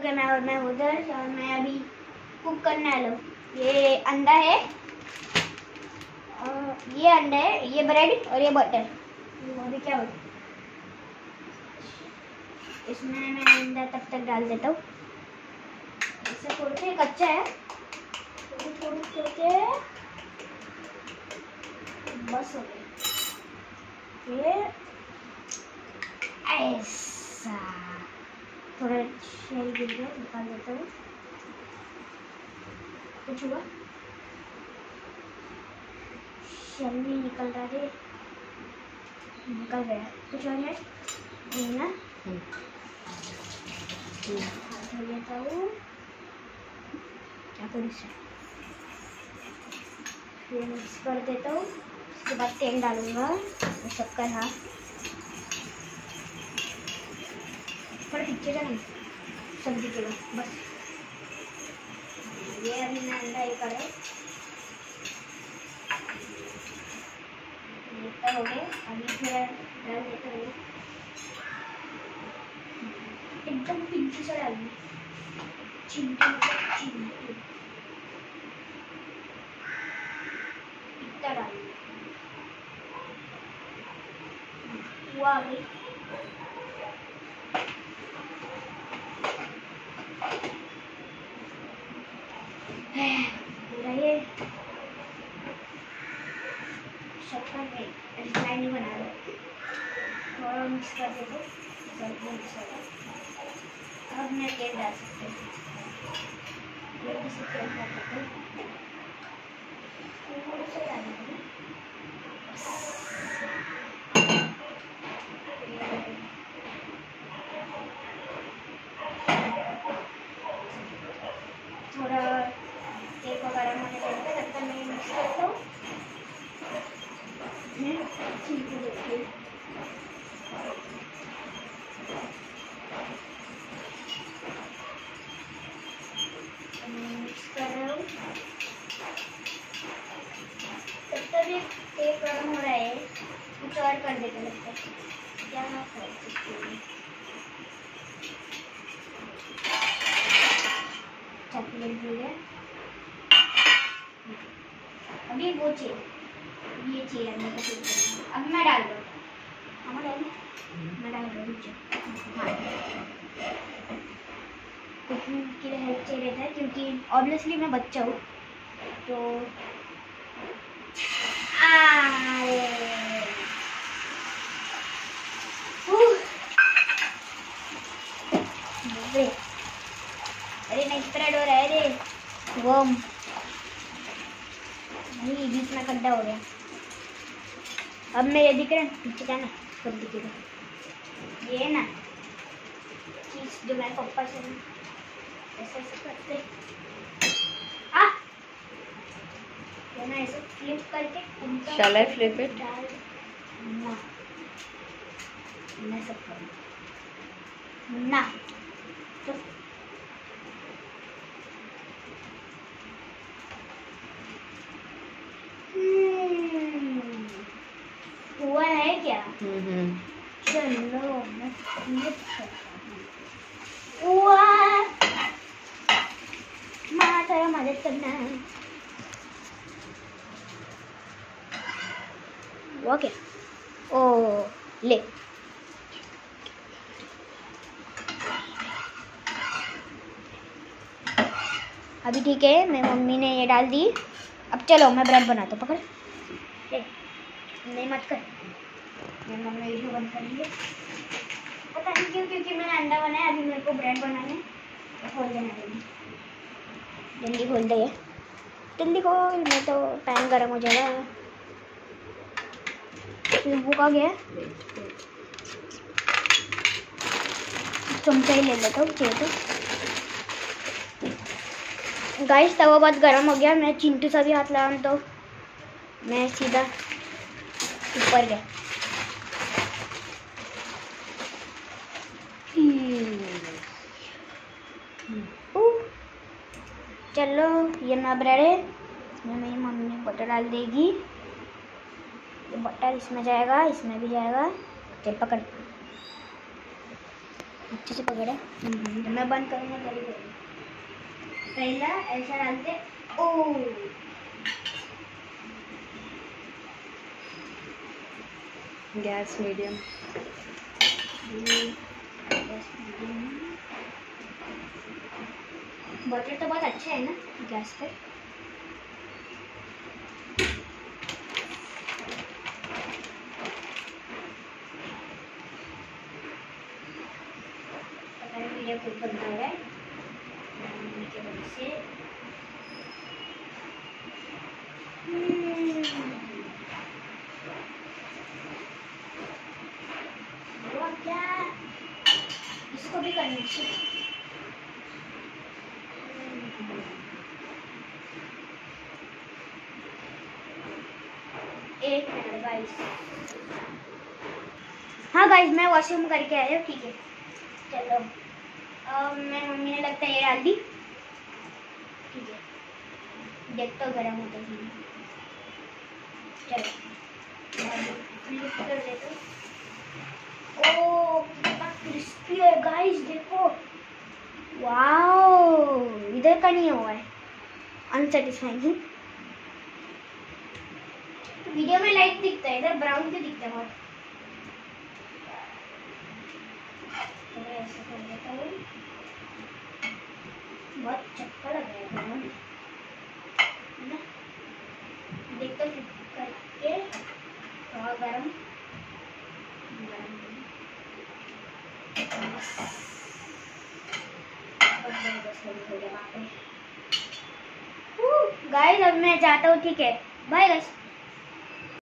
चुके मैं और मैं उधर, और मैं अभी कुक करने वाला हूँ। ये अंडा है, ये अंडा है, ये ब्रेड और ये बटर। अभी क्या बोलूं, इसमें मैं अंडा तब तक डाल देता हूँ। इसे थोड़ा सा कच्चा है, थोड़ी के बस हो गया। ये ऐसा थोड़ा शेल गिर गया, निकाल देता हूँ। कुछ हुआ, शेल नहीं निकल रहा है, निकल गया। कुछ और है ना, हाथ धो लेता हूँ। क्या करूँ इसे, फिर मिक्स कर देता हूँ। उसके बाद तेल डालूंगा और सबका हाथ थोड़ा पीछे का नहीं, सब्जी के बाद बस। ये अभी मैं अंडा ये करा, इतना हो गया। अभी थोड़ा डाल देता हूँ, एकदम पिंकी सा डालूंगी, चिंटू चिंटू इतना डालूंगी। हुआ अभी पूरा ये शक्कर में डिजाइन नहीं बना रहा, थोड़ा मिक्स कर देते। अब मैं तेल डाल सकते हैं, तेल से तेल डाल देते थोड़ा सा डालेंगे। थोड़ा तेल को गर्म होने देते, तब तक मैं मिक्स करता हूँ। छिलके देखिए, मिक्स कर रहा हूँ। तब तक ये तेल गर्म हो रहा है, कुछ और कर देते लगता है। क्या कर सकते हैं, चॉकलेट भी है। अभी वो चाहिए, ये चाहिए अंदर का चीज। अब मैं डाल दूँ, मैं डाल दूँ हाँ। कुकिंग के लिए हेल्प चाहिए रहता है, क्योंकि ऑब्वियसली मैं बच्चा हूँ तो अरे नहीं स्प्रेड हो रहा है रे, वो नहीं बीच में खड्डा हो गया। अब मेरे दिख रहे हैं पीछे का ना, सब दिख रहा ये ना चीज जो मैं पापा से ऐसे ऐसे करते ना, ऐसे फ्लिप करके। Shall I flip it? ना मैं सब करूँ ना तो हुआ है क्या? चलो मैं फ्लिप करता हूँ। माँ तेरा मदद करना है। हुआ क्या? ओ ले अभी ठीक है, मेरी मम्मी ने ये डाल दी। अब चलो मैं ब्रेड बनाता हूँ, पकड़ नहीं मत कर, मेरी मम्मी वीडियो बंद कर ली। पता नहीं क्यों, क्योंकि मैंने अंडा बनाया, अभी मेरे को ब्रेड बनाने खोल देना चाहिए। जल्दी खोल दे, जल्दी खोल, मैं तो पैन गर्म हो जाएगा। वो आ गया, चमचा ही ले लेता हूँ चाहिए तो। गाइस तवा बहुत गर्म हो गया, मैं चिंटू सा भी हाथ लगाऊं तो मैं सीधा ऊपर गया। चलो ये ना ब्रेड है, इसमें मेरी मम्मी बटर डाल देगी। ये बटर इसमें जाएगा, इसमें भी जाएगा। चल पकड़, अच्छे से पकड़ा। तो मैं बंद करूँगा तभी करूँगा। पहला ऐसा डालते। ओ गैस मीडियम। बटर तो बहुत अच्छा है ना गैस पे। वीडियो क्लिप बनता हुआ है के वजह से। क्या इसको भी करना चाहिए। एक मिनट गाइस। हाँ गाइस मैं वॉशरूम करके आया हूँ। ठीक है चलो। मैं मम्मी ने लगता है ये डाल दी। ठीक है देख तो गर्म होता है। चलो फ्लिप कर देते। ओ कितना क्रिस्पी है गाइस देखो। वाओ इधर का नहीं हुआ है अनसेटिस्फाइंग। वीडियो में लाइट दिखता है इधर ब्राउन भी दिखता है बहुत। ऐसा कर देता हूँ। बहुत चक्कर लग रहा है ना। देखते फ्लिप करके थोड़ा गरम गाइस अब मैं जाता हूँ। ठीक है बाय गाइस।